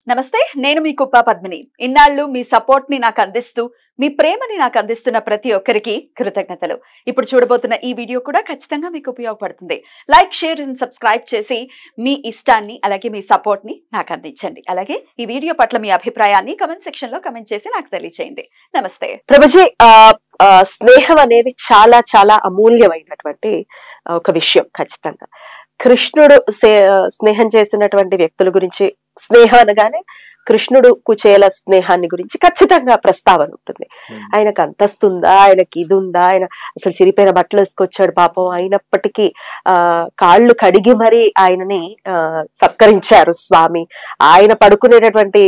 నమస్తే, నేను మీ కుప్ప పద్మిని. ఇన్నాళ్ళు మీ సపోర్ట్ ని నాకు అందిస్తూ, మీ ప్రేమని నాకు అందిస్తున్న ప్రతి ఒక్కరికి కృతజ్ఞతలు. ఇప్పుడు చూడబోతున్న ఈ వీడియో కూడా ఖచ్చితంగా మీకు ఉపయోగపడుతుంది. లైక్, షేర్ అండ్ సబ్స్క్రైబ్ చేసి మీ ఇష్టాన్ని అలాగే మీ సపోర్ట్ ని నాకు అందించండి. అలాగే ఈ వీడియో పట్ల మీ అభిప్రాయాన్ని కమెంట్ సెక్షన్ లో కమెంట్ చేసి నాకు తెలియజేయండి. నమస్తే ప్రభుజీ. స్నేహం అనేది చాలా చాలా అమూల్యమైనటువంటి ఒక విషయం. ఖచ్చితంగా కృష్ణుడు స్నేహం చేసినటువంటి వ్యక్తుల గురించి, స్నేహం అనగానే కృష్ణుడు కుచేల స్నేహాన్ని గురించి ఖచ్చితంగా ప్రస్తావన ఉంటుంది. ఆయనకు అంతస్తుందా, ఆయనకి ఇది ఉందా, ఆయన అసలు చిరిపోయిన బట్టలు వేసుకొచ్చాడు పాపం, అయినప్పటికీ కాళ్ళు కడిగి మరి ఆయనని సత్కరించారు స్వామి. ఆయన పడుకునేటటువంటి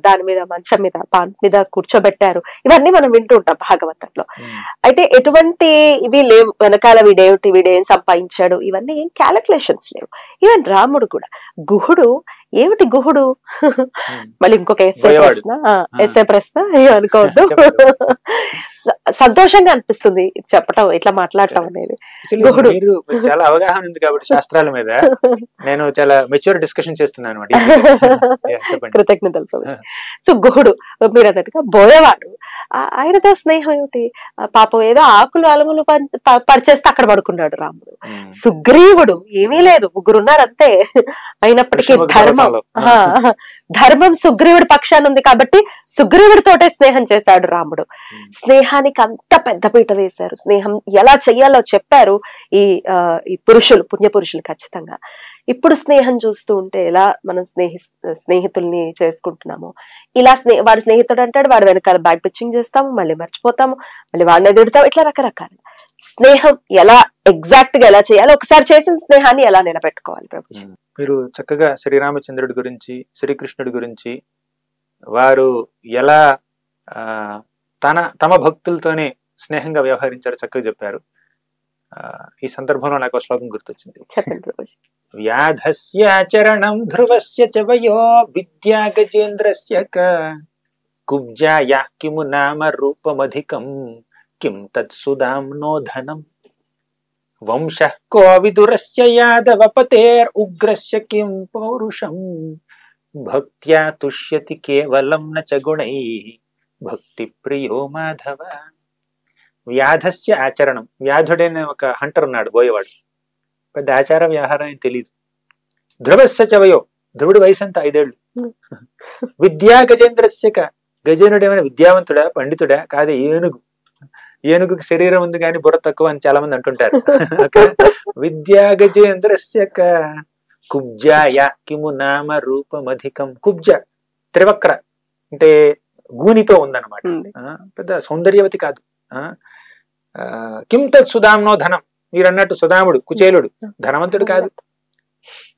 దాని మీద, మంచం మీద, పాన్ మీద కూర్చోబెట్టారు. ఇవన్నీ మనం వింటూ ఉంటాం భాగవతంలో. అయితే ఎటువంటి ఇవి లేవు వెనకాల, వీడేం సంపాదించాడు, ఇవన్నీ ఏం క్యాలిక్యులేషన్స్ లేవు. ఈవెన్ రాముడు కూడా, గుహుడు ఏమిటి గుహుడు, మళ్ళీ ఇంకొక ఎస్ఏ ప్రశ్న అనుకోవద్దు. సంతోషంగా అనిపిస్తుంది చెప్పటం, ఇట్లా మాట్లాడటం అనేది. గుహుడు చాలా అవగాహన ఉంది కాబట్టి శాస్త్రాల మీద నేను చాలా మెచ్యూర్ డిస్కషన్ చేస్తున్నాను. కృతజ్ఞతలు. సో గుహుడు మీరు అన్నట్టుగా బోయేవాడు, ఆయనతో స్నేహం ఏమిటి, పాపం ఏదో ఆకులు అలములు పరిచేస్తే అక్కడ పడుకున్నాడు రాముడు. సుగ్రీవుడు ఏమీ లేదు, ముగ్గురున్నారంతే. అయినప్పటికీ ధర్మం సుగ్రీవుడి పక్షాన ఉంది కాబట్టి సుగ్రీవుడితోటే స్నేహం చేశాడు రాముడు. స్నేహానికి అంత పెద్ద పీట వేశారు. స్నేహం ఎలా చెయ్యాలో చెప్పారు ఈ పురుషులు, పుణ్య పురుషులు. ఖచ్చితంగా ఇప్పుడు స్నేహం చూస్తూ ఉంటే ఎలా మనం స్నేహితుల్ని చేసుకుంటున్నామో, ఇలా వాడు స్నేహితుడు అంటాడు, వాడు వెనకాల బ్యాక్ పిచ్చింగ్ చేస్తాము, మళ్ళీ మర్చిపోతాము, మళ్ళీ వాడిని ఎదుగుతాము. ఇట్లా రకరకాల స్నేహం ఎలా ఎగ్జాక్ట్ గా ఎలా చేయాలి, ఒకసారి చేసిన స్నేహాన్ని ఎలా నిలబెట్టుకోవాలి ప్రభుజీ? మీరు చక్కగా శ్రీరామచంద్రుడి గురించి, శ్రీకృష్ణుడి గురించి, వారు ఎలా తమ భక్తులతోనే స్నేహంగా వ్యవహరించారు చక్కగా చెప్పారు. ఈ సందర్భంలో నాకు శ్లోకం గుర్తొచ్చింది. వ్యాధస్యాచరణం ధ్రువస్య చ వయో విద్యా గజేంద్రస్య కుబ్జాయా కిము నామ రూపమధికం కిం తత్సుదాంనో ధనం వంశః కో విదురస్య యాదవపతేర్ ఉగ్రస్య కిం పౌరుషం భక్త్యా తుష్యతి కేవలం న చ గుణైః భక్తి ప్రియో మాధవ. వ్యాధస్య ఆచరణం. వ్యాధుడైన ఒక హంటర్ ఉన్నాడు, బోయేవాడు. పెద్ద ఆచార వ్యవహారం ఏం తెలియదు. ధ్రువస్య చ వయో. ధ్రువుడి వయసు అంతా 5 ఏళ్ళు. విద్యా గజేంద్రస్య గజేంద్రుడు ఏమైనా విద్యావంతుడా, పండితుడా? కాదే, ఏనుగు. ఏనుగుకి శరీరం ఉంది కానీ బుర్ర తక్కువ అని చాలా మంది అంటుంటారు. విద్యా గజేంద్రస్య కుబ్జాయ కిము నామ రూపమధికం. కుబ్జ త్రివక్ర అంటే గూనితో ఉందన్నమాట, పెద్ద సౌందర్యవతి కాదు. కిం తత్ సుధాంనో ధనం. మీరు అన్నట్టు సుధాముడు కుచేలుడు ధనవంతుడు కాదు,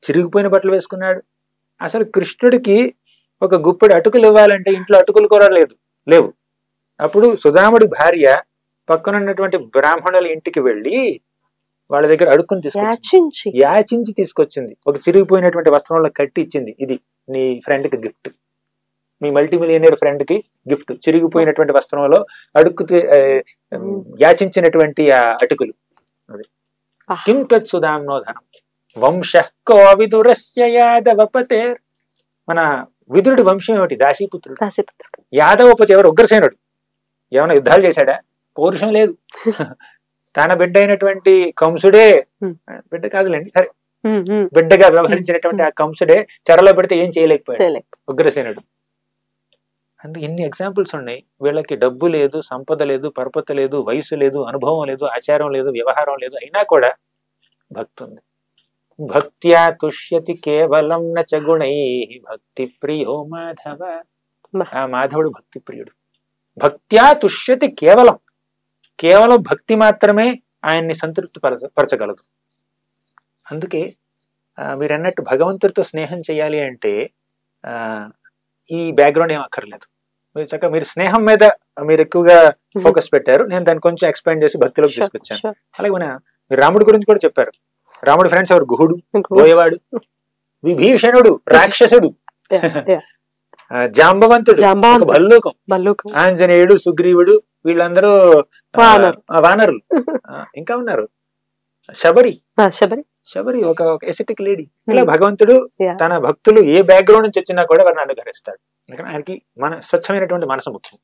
చిరిగిపోయిన బట్టలు వేసుకున్నాడు. అసలు కృష్ణుడికి ఒక గుప్పెడు అటుకులు ఇవ్వాలంటే ఇంట్లో అటుకులు కూడా లేవు. అప్పుడు సుధాముడి భార్య పక్కనున్నటువంటి బ్రాహ్మణుల ఇంటికి వెళ్ళి వాళ్ళ దగ్గర అడుక్కుని తీసుకొచ్చి, యాచించి తీసుకొచ్చింది. ఒక చిరిగిపోయినటువంటి వస్త్రంలో కట్టి ఇచ్చింది. ఇది నీ ఫ్రెండ్ కి గిఫ్ట్, మీ మల్టీ మిలియనర్ ఫ్రెండ్ కి గిఫ్ట్. చిరిగిపోయినటువంటి వస్త్రంలో యాచించినటువంటి ఆ అటుకులు. కిం తత్ సుధాంనో ధనం వంశః కో విదురస్య యాదవపతేర్. మన విదురుడి వంశం ఏమిటి? దాసీపుత్రుడు. యాదవపతి ఎవరు? ఉగ్రసేనుడు. ఏమైనా యుద్ధాలు చేశాడా? పౌరుషం లేదు. తన బిడ్డ అయినటువంటి కంసుడే, బిడ్డ కాదులేండి, సరే, బిడ్డగా వ్యవహరించినటువంటి ఆ కంసుడే చెరలో పెడితే ఏం చేయలేకపోయాడు ఉగ్రసేనుడు. అందుకు ఇన్ని ఎగ్జాంపుల్స్ ఉన్నాయి. వీళ్ళకి డబ్బు లేదు, సంపద లేదు, పరపత లేదు, వయసు లేదు, అనుభవం లేదు, ఆచారం లేదు, వ్యవహారం లేదు, అయినా కూడా భక్తి ఉంది. భక్త్యా తుష్యతి కేవలం న చ గుణైః భక్తి ప్రియో మాధవ. ఆ మాధవుడు భక్తి ప్రియుడు. భక్త్యా తుష్యతి కేవలం భక్తి మాత్రమే ఆయన్ని సంతృప్తి పరచగలదు. అందుకే మీరు అన్నట్టు భగవంతుడితో స్నేహం చేయాలి అంటే ఈ బ్యాక్గ్రౌండ్ ఏం అక్కర్లేదు. మీరు చక్కగా మీరు స్నేహం మీద మీరు ఎక్కువగా ఫోకస్ పెట్టారు, నేను దాన్ని కొంచెం ఎక్స్పాండ్ చేసి భక్తిలోకి తీసుకొచ్చాను. అలాగే మీరు రాముడి గురించి కూడా చెప్పారు. రాముడి ఫ్రెండ్స్ ఎవరు? గుహుడు, బోయేవాడు, విభీషణుడు రాక్షసుడు, జాంబవంతుడు భల్లూకం, ఆంజనేయుడు, సుగ్రీవుడు, వీళ్ళందరూ వానరులు. ఇంకా ఉన్నారు శబరి. శబరి ఒక ఎసెటిక్ లేడీ. ఇలా భగవంతుడు Yeah. తన భక్తులు ఏ బ్యాక్గ్రౌండ్ నుంచి వచ్చినా కూడా వారిని అనుగ్రహిస్తాడు. ఎందుకంటే ఆయనకి మన స్వచ్ఛమైనటువంటి మనసు ముఖ్యం.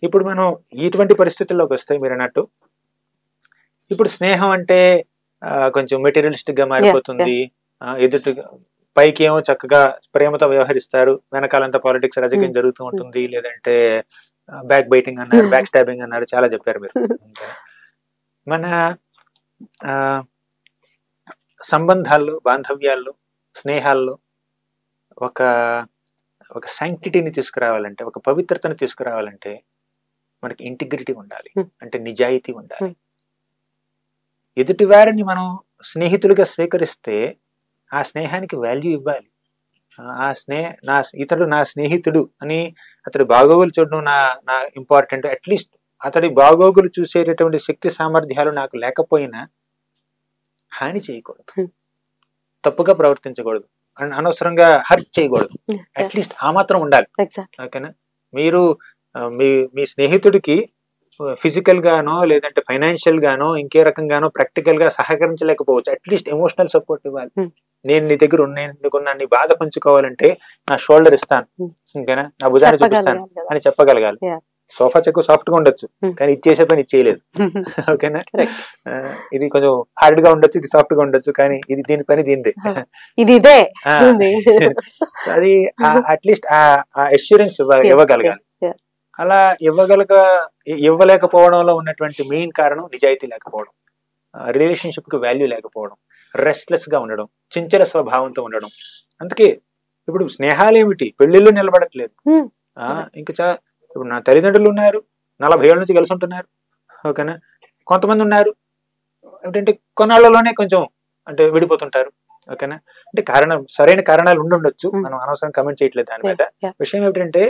ఇప్పుడు మనం ఇటువంటి పరిస్థితుల్లోకి వస్తే మీరు అన్నట్టు ఇప్పుడు స్నేహం అంటే కొంచెం మెటీరియలిస్టిక్ గా మారిపోతుంది. ఎదుటి పైకి ఏమో చక్కగా ప్రేమతో వ్యవహరిస్తారు, వెనకాలంతా పాలిటిక్స్ రాజకీయం జరుగుతూ ఉంటుంది, లేదంటే బ్యాక్ బైటింగ్ అన్నారు, బ్యాక్ స్టాబింగ్ అన్నారు, చాలా చెప్పారు మీరు. మన సంబంధాల్లో, బాంధవ్యాల్లో, స్నేహాల్లో ఒక ఒక శాంక్టిటీని తీసుకురావాలంటే, ఒక పవిత్రతను తీసుకురావాలంటే మనకి ఇంటిగ్రిటీ ఉండాలి, అంటే నిజాయితీ ఉండాలి. ఎదుటి వారిని మనం స్నేహితులుగా స్వీకరిస్తే ఆ స్నేహానికి వాల్యూ ఇవ్వాలి. ఇతడు నా స్నేహితుడు అని అతడి బాగోగులు చూడడం నా ఇంపార్టెంట్. అట్లీస్ట్ అతడి బాగోగులు చూసేటటువంటి శక్తి సామర్థ్యాలు నాకు లేకపోయినా హాని చేయకూడదు, తప్పుగా ప్రవర్తించకూడదు, అనవసరంగా హర్ట్ చేయకూడదు. అట్లీస్ట్ ఆ మాత్రం ఉండాలి. ఓకేనా? మీరు మీ స్నేహితుడికి ఫిజికల్ గానో లేదంటే ఫైనాన్షియల్ గానో ఇంకే రకంగానో ప్రాక్టికల్ గా సహకరించలేకపోవచ్చు, అట్లీస్ట్ ఎమోషనల్ సపోర్ట్ ఇవ్వాలి. నేను నీ దగ్గర నీకున్నా, నీ బాధ పంచుకోవాలంటే నా షోల్డర్ ఇస్తాను, ఓకేనా, నా భుజాన్ని చూపిస్తాను అని చెప్పగలగాలి. సోఫా చెక్కు సాఫ్ట్ గా ఉండొచ్చు, కానీ ఇచ్చేసే పని ఇచ్చేయలేదు. ఓకేనా? ఇది కొంచెం హార్డ్ గా ఉండొచ్చు, ఇది సాఫ్ట్ గా ఉండొచ్చు, కానీ ఇది దీని పని దీనిదే. అది అట్లీస్ట్ ఆ అష్యూరెన్స్ ఇవ్వగలగాలి. అలా ఇవ్వలేకపోవడంలో ఉన్నటువంటి మెయిన్ కారణం నిజాయితీ లేకపోవడం, రిలేషన్షిప్ కి వాల్యూ లేకపోవడం, రెస్ట్లెస్ గా ఉండడం, చంచల స్వభావంతో ఉండడం. అందుకే ఇప్పుడు స్నేహాలు ఏమిటి, పెళ్లిళ్ళు నిలబడట్లేదు. ఇంకా ఇప్పుడు నా తల్లిదండ్రులు ఉన్నారు, 40 ఏళ్ళ నుంచి కలిసి ఉంటున్నారు, ఓకేనా. కొంతమంది ఉన్నారు ఏంటంటే కొన్నాళ్లలోనే కొంచెం అంటే విడిపోతుంటారు, ఓకేనా. అంటే సరైన కారణాలు ఉండొచ్చు, మనం అనవసరం కమెంట్ చేయట్లేదు దాని మీద. విషయం ఏమిటంటే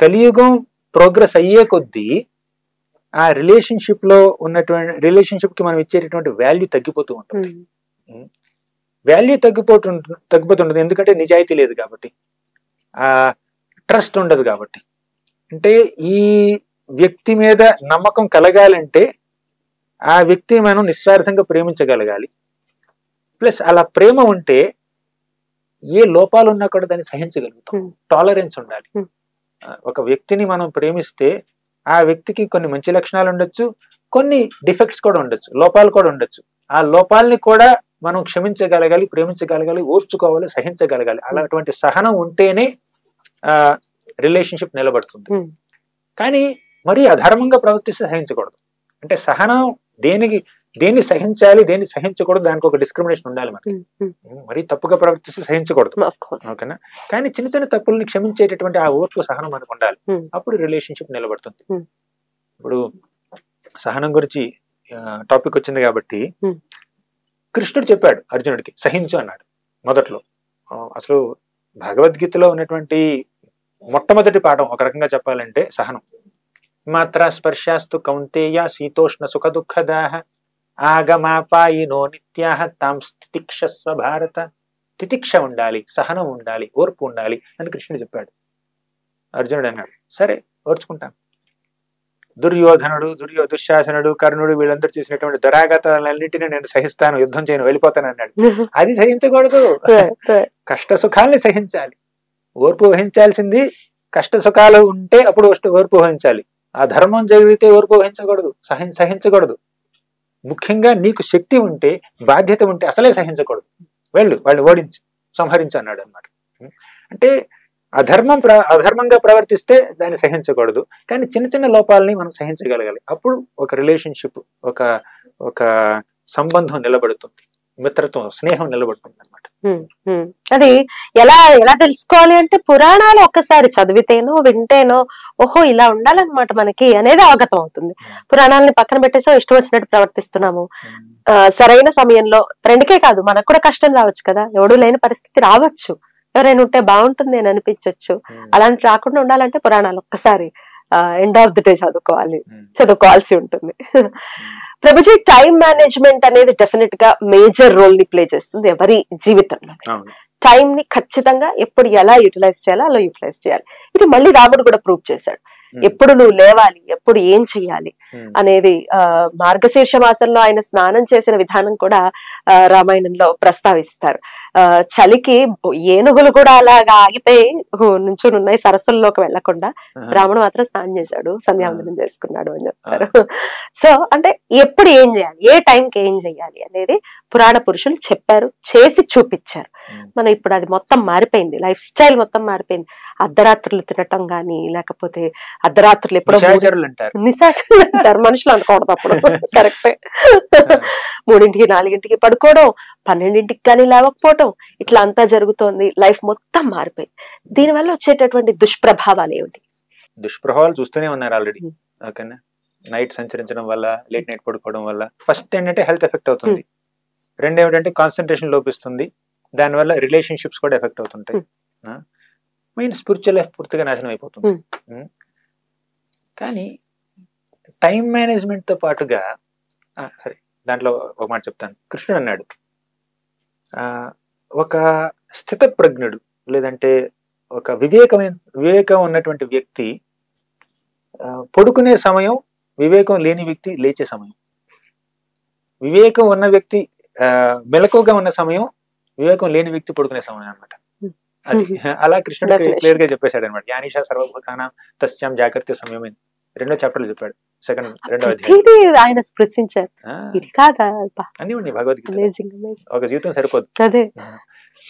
కలియుగం ప్రోగ్రెస్ అయ్యే కొద్దీ ఆ రిలేషన్షిప్ కి మనం ఇచ్చేటటువంటి వాల్యూ తగ్గిపోతూ ఉంటుంది. వాల్యూ తగ్గిపోతుంటుంది ఎందుకంటే నిజాయితీ లేదు కాబట్టి, ఆ ట్రస్ట్ ఉండదు కాబట్టి. అంటే ఈ వ్యక్తి మీద నమ్మకం కలగాలంటే ఆ వ్యక్తి మనం నిస్వార్థంగా ప్రేమించగలగాలి. ప్లస్ అలా ప్రేమ ఉంటే ఏ లోపాలు ఉన్నా కూడా దాన్ని సహించగలుగుతాం, టాలరెన్స్ ఉండాలి. ఒక వ్యక్తిని మనం ప్రేమిస్తే ఆ వ్యక్తికి కొన్ని మంచి లక్షణాలు ఉండొచ్చు, కొన్ని డిఫెక్ట్స్ కూడా ఉండొచ్చు, లోపాలు కూడా ఉండొచ్చు. ఆ లోపాలని కూడా మనం క్షమించగలగాలి, ప్రేమించగలగాలి, ఓర్చుకోవాలి, సహించగలగాలి. అలాంటి సహనం ఉంటేనే రిలేషన్షిప్ నిలబడుతుంది. కానీ మరీ అధర్మంగా ప్రవర్తిస్తే సహించకూడదు. అంటే సహనం దేన్ని సహించాలి, దేన్ని సహించకూడదు, దానికి ఒక డిస్క్రిమినేషన్ ఉండాలి మనకి. మరీ తప్పుగా ప్రవర్తిస్తే సహించకూడదు, ఓకేనా. కానీ చిన్న చిన్న తప్పుల్ని క్షమించేటటువంటి ఆ ఓర్పు, సహనం మనకు ఉండాలి. అప్పుడు రిలేషన్షిప్ నిలబడుతుంది. ఇప్పుడు సహనం గురించి టాపిక్ వచ్చింది కాబట్టి కృష్ణుడు చెప్పాడు అర్జునుడికి, సహించు అన్నాడు మొదట్లో. అసలు భగవద్గీతలో ఉన్నటువంటి మొట్టమొదటి పాఠం ఒక రకంగా చెప్పాలంటే సహనం. మాత్ర స్పర్శాస్తు కౌంతేయ శీతోష్ణ సుఖ దుఃఖదాహ ఆగమాపాయినో నిత్యాహ తాం స్థితిక్షస్వ భారత. తితిక్ష ఉండాలి, సహనం ఉండాలి, ఓర్పు ఉండాలి అని కృష్ణుడు చెప్పాడు. అర్జునుడు అన్నాడు, సరే ఓర్చుకుంటాను. దుర్యోధనుడు, దుశ్శాసనుడు, కర్ణుడు వీళ్ళందరూ చేసినటువంటి దురాఘాతాలన్నింటినీ నేను సహిస్తాను, యుద్ధం చేయను, వెళ్ళిపోతాను అన్నాడు. అది సహించకూడదు. కష్ట సుఖాల్ని సహించాలి, ఓర్పు వహించాల్సింది. కష్ట సుఖాలు ఉంటే అప్పుడు ఓర్పు వహించాలి. ఆ ధర్మం జరిగితే ఓర్పు వహించకూడదు, సహించకూడదు. ముఖ్యంగా నీకు శక్తి ఉంటే, బాధ్యత ఉంటే అసలే సహించకూడదు. వాళ్ళు ఓడించు, సంహరించు అన్నాడు అనమాట. అంటే అధర్మంగా ప్రవర్తిస్తే దాన్ని సహించకూడదు, కానీ చిన్న చిన్న లోపాలని మనం సహించగలగాలి. అప్పుడు ఒక రిలేషన్షిప్, ఒక సంబంధం నిలబడుతుంది, మిత్రత్వం, స్నేహం నిలబడుతుంది అనమాట. అది ఎలా తెలుసుకోవాలి అంటే పురాణాలు ఒక్కసారి చదివితేనో వింటేనో ఓహో ఇలా ఉండాలన్నమాట మనకి అనేది అవగతం అవుతుంది. పురాణాలని పక్కన పెట్టేసో ఇష్టం వచ్చినట్టు ప్రవర్తిస్తున్నాము. సరైన సమయంలో ఫ్రెండ్కే కాదు మనకు కూడా కష్టం రావచ్చు కదా, ఎవడు లేని పరిస్థితి రావచ్చు, ఎవరైనా ఉంటే బాగుంటుంది అని అనిపించవచ్చు. అలాంటి రాకుండా ఉండాలంటే పురాణాలు ఒక్కసారి ఎండ్ ఆఫ్ ది డే చదువుకోవాల్సి ఉంటుంది. ప్రభుజీ, టైం మేనేజ్మెంట్ అనేది డెఫినెట్ గా మేజర్ రోల్ ని ప్లే చేస్తుంది ఎవరి జీవితంలో. టైం ని ఖచ్చితంగా ఎప్పుడు ఎలా యూటిలైజ్ చేయాలో అలా యూటిలైజ్ చేయాలి. ఇది మళ్ళీ రాముడు కూడా ప్రూవ్ చేశాడు. ఎప్పుడు నువ్వు లేవాలి, ఎప్పుడు ఏం చెయ్యాలి అనేది మార్గశీర్ష మాసంలో ఆయన స్నానం చేసిన విధానం కూడా రామాయణంలో ప్రస్తావిస్తారు. చలికి ఏనుగులు కూడా అలాగా ఆగిపోయి నుంచుని ఉన్నాయి, సరస్సుల్లోకి వెళ్లకుండా. రాముడు మాత్రం స్నానం చేశాడు, సంధ్యావందనం చేసుకున్నాడు అని చెప్తారు. సో అంటే ఎప్పుడు ఏం చేయాలి, ఏ టైంకి ఏం చెయ్యాలి అనేది పురాణ పురుషులు చెప్పారు, చేసి చూపించారు. మనం ఇప్పుడు అది మొత్తం మారిపోయింది, లైఫ్ స్టైల్ మొత్తం మారిపోయింది. అర్ధరాత్రులు తినటం గానీ, లేకపోతే అర్ధరాత్రులు ఎప్పుడో నిశాచరులు అంటారు, మనుషులు అనుకోవడం అప్పుడు కరెక్టే. 3ంటికి 4ంటికి పడుకోవడం, 12ంటికి కానీ లేవకపోవడం, ఇట్లా అంతా జరుగుతోంది. లైఫ్ మొత్తం మారిపోయింది. దీనివల్ల వచ్చేటటువంటి దుష్ప్రభావాలు ఏమిటి? దుష్ప్రభావాలు చూస్తూనే ఉన్నారు ఆల్రెడీ. ఓకేనా, నైట్ సంచరించడం వల్ల, లేట్ నైట్ పడుకోవడం వల్ల ఫస్ట్ ఏంటంటే హెల్త్ ఎఫెక్ట్ అవుతుంది. రెండు ఏమిటంటే కాన్సన్ట్రేషన్ లోపిస్తుంది, దానివల్ల రిలేషన్షిప్స్ కూడా ఎఫెక్ట్ అవుతుంటాయి. మెయిన్ స్పిరిచువల్ లైఫ్ పూర్తిగా నాశనం అయిపోతుంది. కానీ టైం మేనేజ్మెంట్ తో పాటుగా సరే దాంట్లో ఒక మాట చెప్తాను. కృష్ణుడు అన్నాడు, ఒక స్థితప్రజ్ఞుడు లేదంటే ఒక వివేకం ఉన్నటువంటి వ్యక్తి పడుకునే సమయం, వివేకం లేని వ్యక్తి లేచే సమయం. వివేకం ఉన్న వ్యక్తి మెలకుగా ఉన్న సమయం, వివేకం లేని వ్యక్తి పడుకునే సమయం అన్నమాట. అది అలా కృష్ణుడు క్లియర్ గా చెప్పేశాడు అనమాట. జ్ఞానిష సర్వభూతానాం తస్యాం జాగ్రత్త సమయం అని 2వ చాప్టర్లో చెప్పాడు. రెండవ ఆయన స్పృశించారు. అన్ని ఉన్నాయి భగవద్గీత. ఒక జీవితం సరిపోదు,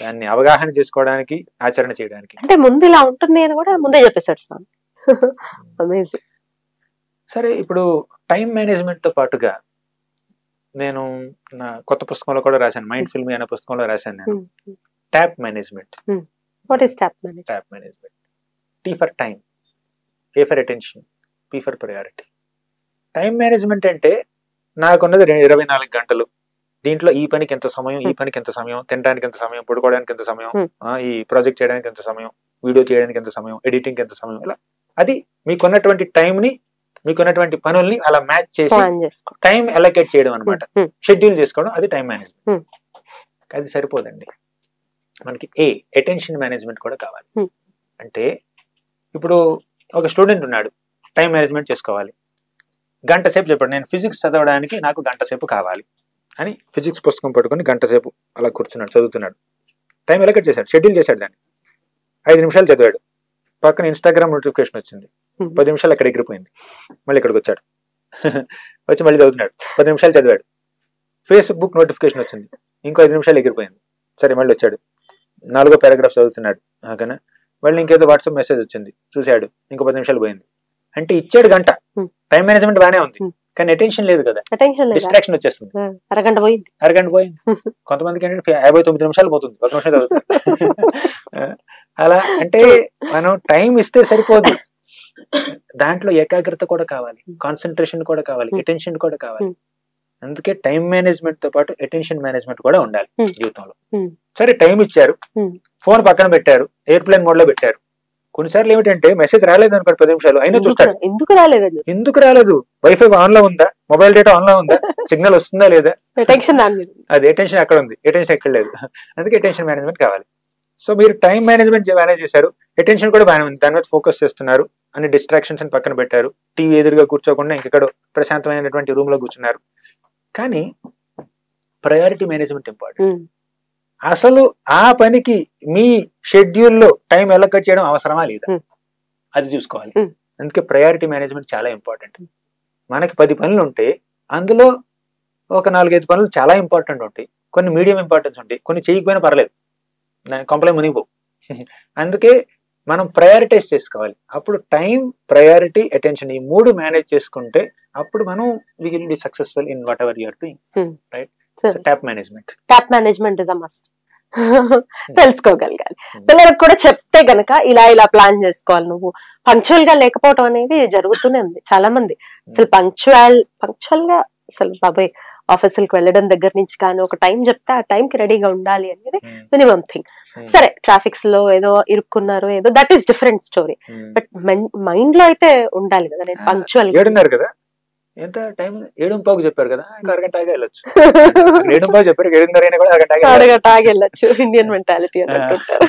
దాన్ని అవగాహన చేసుకోవడానికి, ఆచరణ చేయడానికి. అంటే ముందు ఇలా ఉంటుంది అని కూడా ముందే చెప్పేశాడు స్వామి. సరే, ఇప్పుడు టైం మేనేజ్మెంట్ తో పాటుగా నేను నా కొత్త పుస్తకంలో కూడా రాశాను, మైండ్ ఫిల్మ్ అనే పుస్తకంలో రాశాను నేను. Tap management. What is tap management? Tap management. Tea for time, A for attention, P for priority. Time management అంటే నాకున్నది 24 గంటలు, దీంట్లో ఈ పనికి ఎంత సమయం, ఈ పనికి ఎంత సమయం, తినడానికి ఎంత సమయం, పడుకోవడానికి ఎంత సమయం, ఈ ప్రాజెక్ట్ చేయడానికి ఎంత సమయం, వీడియో చేయడానికి ఎంత సమయం, ఎడిటింగ్ ఎంత సమయం, ఇలా అది మీకున్నటువంటి టైం ని, మీకున్నటువంటి పనుల్ని అలా మ్యాచ్ చేసి టైం అలొకేట్ చేయడం అనమాట, షెడ్యూల్ చేసుకోవడం, అది టైం మేనేజ్మెంట్. అది సరిపోదండి, మనకి అటెన్షన్ మేనేజ్మెంట్ కూడా కావాలి. అంటే ఇప్పుడు ఒక స్టూడెంట్ ఉన్నాడు, టైం మేనేజ్మెంట్ చేసుకోవాలి. గంట సేపు చెప్పాడు, నేను ఫిజిక్స్ చదవడానికి నాకు గంట సేపు కావాలి అని ఫిజిక్స్ పుస్తకం పట్టుకొని గంట సేపు అలా కూర్చున్నాడు, చదువుతున్నాడు. టైం అలొకేట్ చేశాడు, షెడ్యూల్ చేశాడు దాన్ని. 5 నిమిషాలు చదివాడు, పక్కన ఇన్స్టాగ్రామ్ నోటిఫికేషన్ వచ్చింది, 10 నిమిషాలు అక్కడ ఎగిరిపోయింది. మళ్ళీ ఇక్కడికి వచ్చాడు, వచ్చి మళ్ళీ చదువుతున్నాడు, 10 నిమిషాలు చదివాడు. ఫేస్బుక్ నోటిఫికేషన్ వచ్చింది, ఇంకో 5 నిమిషాలు ఎగిరిపోయింది. సరే మళ్ళీ వచ్చాడు, 4వ పారాగ్రాఫ్ చదువుతున్నాడు. ఓకేనా, మళ్ళీ ఇంకేదో వాట్సాప్ మెసేజ్ వచ్చింది, చూశాడు, ఇంకో 10 నిమిషాలు పోయింది. అంటే ఇచ్చాడు గంట, టైం మేనేజ్మెంట్ బాగానే ఉంది, కానీ అటెన్షన్ లేదు కదా, డిస్ట్రాక్షన్ వచ్చేస్తుంది. అరగంట పోయింది. కొంతమందికి ఏంటంటే 59 నిమిషాలు పోతుంది, 1 నిమిషం చదువుతుంది. అలా అంటే మనం టైం ఇస్తే సరిపోదు, దాంట్లో ఏకాగ్రత కూడా కావాలి, కాన్సన్ట్రేషన్ కూడా కావాలి, అటెన్షన్ కూడా కావాలి. అందుకే టైం మేనేజ్మెంట్ తో పాటు అటెన్షన్ మేనేజ్మెంట్ కూడా ఉండాలి జీవితంలో. సరే, టైం ఇచ్చారు, ఫోన్ పక్కన పెట్టారు, ఎయిర్ప్లేన్ మోడ్ లో పెట్టారు. కొన్నిసార్లు ఏమిటంటే మెసేజ్ రాలేదు అనుకోండి, 10 నిమిషాలు అయినా చూస్తాడు, ఎందుకు రాలేదు, వైఫై ఆన్ లో ఉందా, మొబైల్ డేటా ఆన్ లో ఉందా, సిగ్నల్ వస్తుందా లేదా, అది అటెన్షన్ అక్కడ ఉంది, అటెన్షన్ ఎక్కడ లేదు. అందుకే అటెన్షన్ మేనేజ్మెంట్ కావాలి. సో మీరు టైం మేనేజ్మెంట్ మేనేజ్ చేశారు, అటెన్షన్ కూడా బాగానే ఉంది, దాని మీద ఫోకస్ చేస్తున్నారు, అన్ని డిస్ట్రాక్షన్స్ అని పక్కన పెట్టారు, టీవీ ఎదురుగా కూర్చోకుండా ఇంకెక్కడ ప్రశాంతమైనటువంటి రూమ్ లో కూర్చున్నారు. కానీ ప్రయారిటీ మేనేజ్మెంట్ ఇంపార్టెంట్. అసలు ఆ పనికి మీ షెడ్యూల్లో టైం అలొకేట్ చేయడం అవసరమా లేదా, అది చూసుకోవాలి. అందుకే ప్రయారిటీ మేనేజ్మెంట్ చాలా ఇంపార్టెంట్. మనకి 10 పనులు ఉంటే అందులో ఒక 4-5 పనులు చాలా ఇంపార్టెంట్ ఉంటాయి, కొన్ని మీడియం ఇంపార్టెన్స్ ఉంటాయి, కొన్ని చేయకపోయినా పర్లేదు, కంప్లైంట్ మునిగిపో. అందుకే మనం ప్రయారిటైజ్ చేసుకోవాలి. అప్పుడు టైం, ప్రయారిటీ, అటెన్షన్, ఈ 3 మేనేజ్ చేసుకుంటే అప్పుడు మనం we will be successful in whatever you are doing, right? ట్యాప్ మేనేజ్మెంట్ ఇస్ అ మస్ట్. తెలుసుకోగలగాలి. పిల్లలకు కూడా చెప్తే గనక ఇలా ప్లాన్ చేసుకోవాలి. నువ్వు పంక్చువల్ గా లేకపోవడం అనేది జరుగుతూనే ఉంది. చాలా మంది అసలు పంక్చువల్ గా అసలు బాబాయ్ ఆఫీసులకు వెళ్ళడం దగ్గర నుంచి కానీ ఒక టైం చెప్తే ఆ టైం కి రెడీగా ఉండాలి అనేది మినిమం థింగ్. సరే, ట్రాఫిక్స్ లో ఏదో ఇరుక్కున్నారు, ఏదో that is different story. But mind లో అయితే ఉండాలి కదా, నేను పంక్చువల్ కదా. ఎంత టైం 7:15 చెప్పారు కదా, అరగంట ఆగి వెళ్ళొచ్చు. 7:15 చెప్పారు, 7:30 అయినా కూడా అరగంట ఆగి వెళ్ళొచ్చు. ఇండియన్ మెంటాలిటీ అని అంటుంటారు.